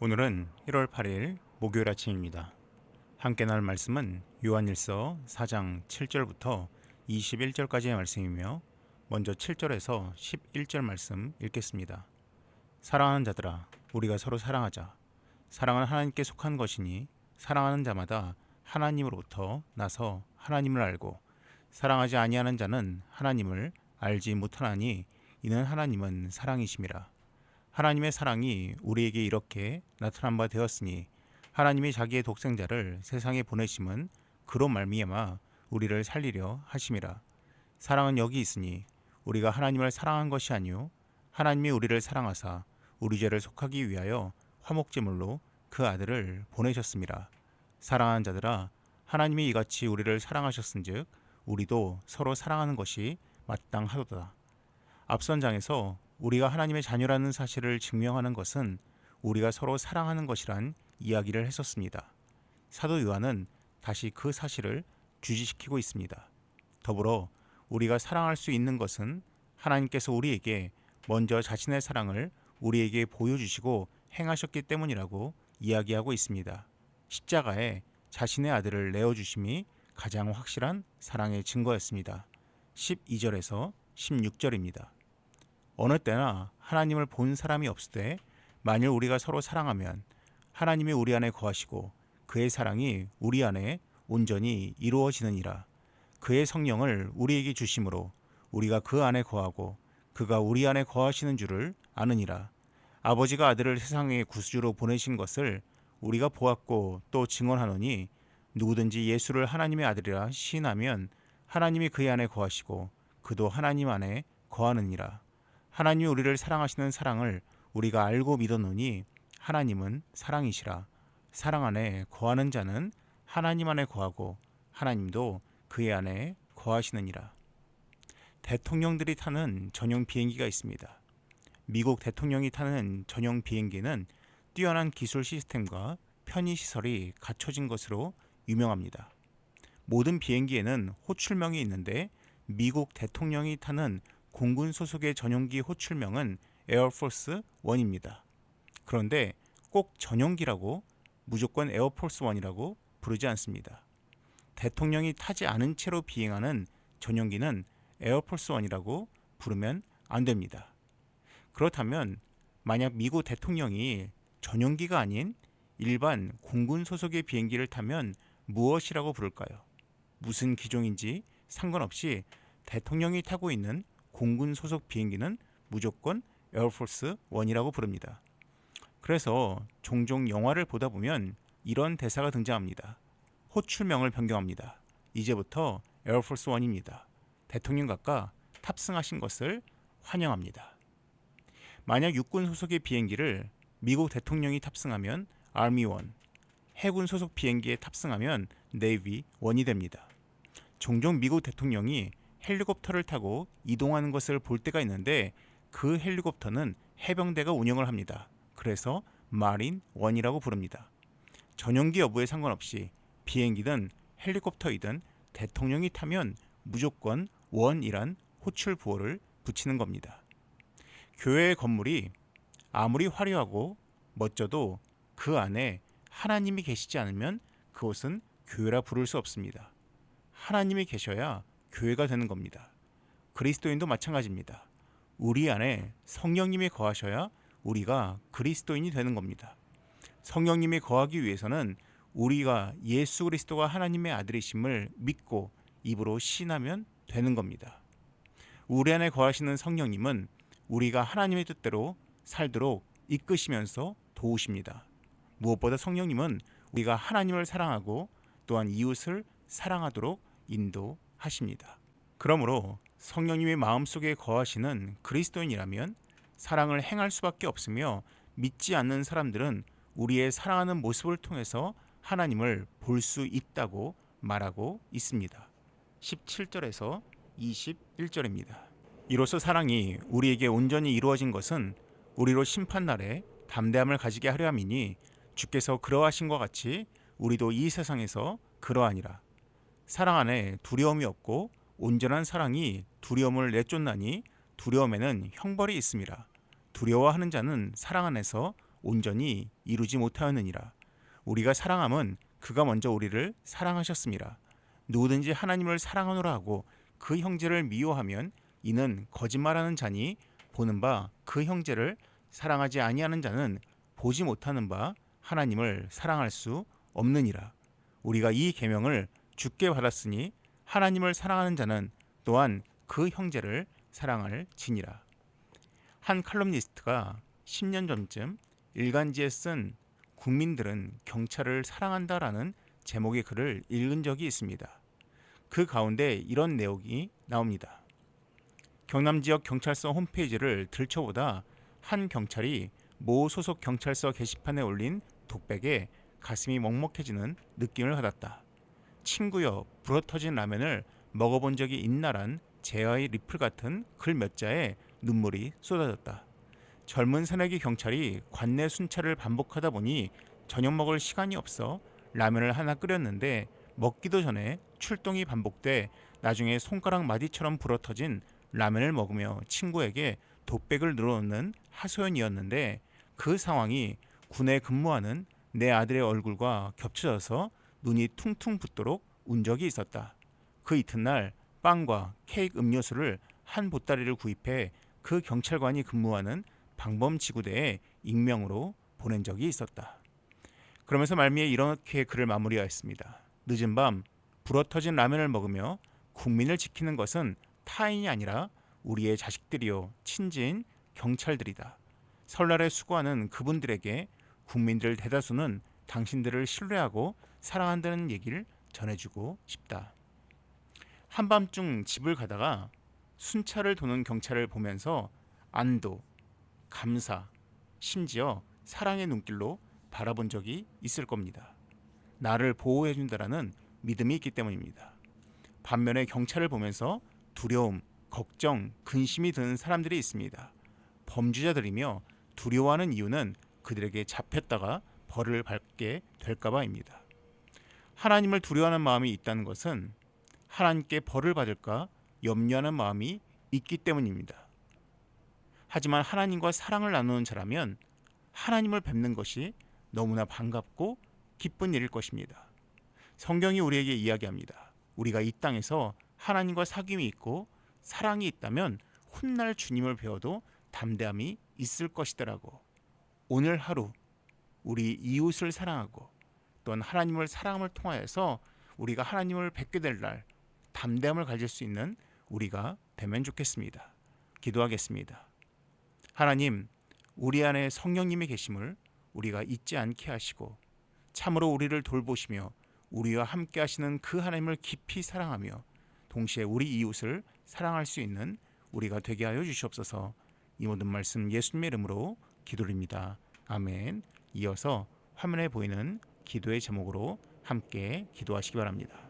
오늘은 1월 8일 목요일 아침입니다. 함께 나눌 말씀은 요한일서 4장 7절부터 21절까지의 말씀이며 먼저 7절에서 11절 말씀 읽겠습니다. 사랑하는 자들아, 우리가 서로 사랑하자. 사랑은 하나님께 속한 것이니 사랑하는 자마다 하나님으로부터 나서 하나님을 알고 사랑하지 아니하는 자는 하나님을 알지 못하나니 이는 하나님은 사랑이심이라. 하나님의 사랑이 우리에게 이렇게 나타난 바 되었으니 하나님이 자기의 독생자를 세상에 보내심은 그로 말미암아 우리를 살리려 하심이라. 사랑은 여기 있으니 우리가 하나님을 사랑한 것이 아니요 하나님이 우리를 사랑하사 우리 죄를 속하기 위하여 화목제물로 그 아들을 보내셨음이라. 사랑하는 자들아, 하나님이 이같이 우리를 사랑하셨은즉 우리도 서로 사랑하는 것이 마땅하도다. 앞선 장에서 우리가 하나님의 자녀라는 사실을 증명하는 것은 우리가 서로 사랑하는 것이란 이야기를 했었습니다. 사도 요한은 다시 그 사실을 주지시키고 있습니다. 더불어 우리가 사랑할 수 있는 것은 하나님께서 우리에게 먼저 자신의 사랑을 우리에게 보여주시고 행하셨기 때문이라고 이야기하고 있습니다. 십자가에 자신의 아들을 내어주심이 가장 확실한 사랑의 증거였습니다. 12절에서 16절입니다. 어느 때나 하나님을 본 사람이 없으되 만일 우리가 서로 사랑하면 하나님이 우리 안에 거하시고 그의 사랑이 우리 안에 온전히 이루어지느니라. 그의 성령을 우리에게 주심으로 우리가 그 안에 거하고 그가 우리 안에 거하시는 줄을 아느니라. 아버지가 아들을 세상에 구주로 보내신 것을 우리가 보았고 또 증언하노니 누구든지 예수를 하나님의 아들이라 시인하면 하나님이 그의 안에 거하시고 그도 하나님 안에 거하느니라. 하나님이 우리를 사랑하시는 사랑을 우리가 알고 믿었노니 하나님은 사랑이시라. 사랑 안에 거하는 자는 하나님 안에 거하고 하나님도 그의 안에 거하시느니라. 대통령들이 타는 전용 비행기가 있습니다. 미국 대통령이 타는 전용 비행기는 뛰어난 기술 시스템과 편의 시설이 갖춰진 것으로 유명합니다. 모든 비행기에는 호출명이 있는데 미국 대통령이 타는 공군 소속의 전용기 호출명은 에어포스 1입니다. 그런데 꼭 전용기라고 무조건 에어포스 1이라고 부르지 않습니다. 대통령이 타지 않은 채로 비행하는 전용기는 에어포스 1이라고 부르면 안 됩니다. 그렇다면 만약 미국 대통령이 전용기가 아닌 일반 공군 소속의 비행기를 타면 무엇이라고 부를까요? 무슨 기종인지 상관없이 대통령이 타고 있는 공군 소속 비행기는 무조건 에어포스 1이라고 부릅니다. 그래서 종종 영화를 보다 보면 이런 대사가 등장합니다. 호출명을 변경합니다. 이제부터 에어포스 1입니다. 대통령 각하 탑승하신 것을 환영합니다. 만약 육군 소속의 비행기를 미국 대통령이 탑승하면 아미 1, 해군 소속 비행기에 탑승하면 네이비 1이 됩니다. 종종 미국 대통령이 헬리콥터를 타고 이동하는 것을 볼 때가 있는데 그 헬리콥터는 해병대가 운영을 합니다. 그래서 마린 1이라고 부릅니다. 전용기 여부에 상관없이 비행기든 헬리콥터이든 대통령이 타면 무조건 1이란 호출 부호를 붙이는 겁니다. 교회의 건물이 아무리 화려하고 멋져도 그 안에 하나님이 계시지 않으면 그곳은 교회라 부를 수 없습니다. 하나님이 계셔야 교회가 되는 겁니다. 그리스도인도 마찬가지입니다. 우리 안에 성령님이 거하셔야 우리가 그리스도인이 되는 겁니다. 성령님이 거하기 위해서는 우리가 예수 그리스도가 하나님의 아들이심을 믿고 입으로 시인하면 되는 겁니다. 우리 안에 거하시는 성령님은 우리가 하나님의 뜻대로 살도록 이끄시면서 도우십니다. 무엇보다 성령님은 우리가 하나님을 사랑하고 또한 이웃을 사랑하도록 인도하십니다. 그러므로 성령님의 마음속에 거하시는 그리스도인이라면 사랑을 행할 수밖에 없으며 믿지 않는 사람들은 우리의 사랑하는 모습을 통해서 하나님을 볼 수 있다고 말하고 있습니다. 17절에서 21절입니다. 이로써 사랑이 우리에게 온전히 이루어진 것은 우리로 심판날에 담대함을 가지게 하려 함이니 주께서 그러하신 것 같이 우리도 이 세상에서 그러하니라. 사랑 안에 두려움이 없고 온전한 사랑이 두려움을 내쫓나니 두려움에는 형벌이 있음이라. 두려워하는 자는 사랑 안에서 온전히 이루지 못하였느니라. 우리가 사랑함은 그가 먼저 우리를 사랑하셨습니다. 누구든지 하나님을 사랑하노라 하고 그 형제를 미워하면 이는 거짓말하는 자니 보는 바 그 형제를 사랑하지 아니하는 자는 보지 못하는 바 하나님을 사랑할 수 없느니라. 우리가 이 계명을 주께 받았으니 하나님을 사랑하는 자는 또한 그 형제를 사랑할 지니라. 한 칼럼니스트가 10년 전쯤 일간지에 쓴 국민들은 경찰을 사랑한다라는 제목의 글을 읽은 적이 있습니다. 그 가운데 이런 내용이 나옵니다. 경남 지역 경찰서 홈페이지를 들춰보다 한 경찰이 모 소속 경찰서 게시판에 올린 독백에 가슴이 먹먹해지는 느낌을 받았다. 친구여, 불어터진 라면을 먹어본 적이 있나란 제아의 리플 같은 글 몇 자에 눈물이 쏟아졌다. 젊은 새내기 경찰이 관내 순찰을 반복하다 보니 저녁 먹을 시간이 없어 라면을 하나 끓였는데 먹기도 전에 출동이 반복돼 나중에 손가락 마디처럼 불어터진 라면을 먹으며 친구에게 독백을 늘어놓는 하소연이었는데 그 상황이 군에 근무하는 내 아들의 얼굴과 겹쳐져서 눈이 퉁퉁 붓도록 운 적이 있었다. 그 이튿날 빵과 케이크 음료수를 한 보따리를 구입해 그 경찰관이 근무하는 방범지구대에 익명으로 보낸 적이 있었다. 그러면서 말미에 이렇게 글을 마무리하였습니다. 늦은 밤 불어터진 라면을 먹으며 국민을 지키는 것은 타인이 아니라 우리의 자식들이요 친지인 경찰들이다. 설날에 수고하는 그분들에게 국민들 대다수는 당신들을 신뢰하고 사랑한다는 얘기를 전해주고 싶다. 한밤중 집을 가다가 순찰을 도는 경찰을 보면서 안도, 감사, 심지어 사랑의 눈길로 바라본 적이 있을 겁니다. 나를 보호해준다라는 믿음이 있기 때문입니다. 반면에 경찰을 보면서 두려움, 걱정, 근심이 드는 사람들이 있습니다. 범죄자들이며 두려워하는 이유는 그들에게 잡혔다가 벌을 받게 될까봐입니다. 하나님을 두려워하는 마음이 있다는 것은 하나님께 벌을 받을까 염려하는 마음이 있기 때문입니다. 하지만 하나님과 사랑을 나누는 자라면 하나님을 뵙는 것이 너무나 반갑고 기쁜 일일 것입니다. 성경이 우리에게 이야기합니다. 우리가 이 땅에서 하나님과 사귐이 있고 사랑이 있다면 훗날 주님을 배워도 담대함이 있을 것이더라고. 오늘 하루 우리 이웃을 사랑하고 또한 하나님을 사랑함을 통하여서 우리가 하나님을 뵙게 될 날 담대함을 가질 수 있는 우리가 되면 좋겠습니다. 기도하겠습니다. 하나님, 우리 안에 성령님의 계심을 우리가 잊지 않게 하시고 참으로 우리를 돌보시며 우리와 함께 하시는 그 하나님을 깊이 사랑하며 동시에 우리 이웃을 사랑할 수 있는 우리가 되게 하여 주시옵소서. 이 모든 말씀 예수님의 이름으로 기도드립니다. 아멘. 이어서 화면에 보이는 기도의 제목으로 함께 기도하시기 바랍니다.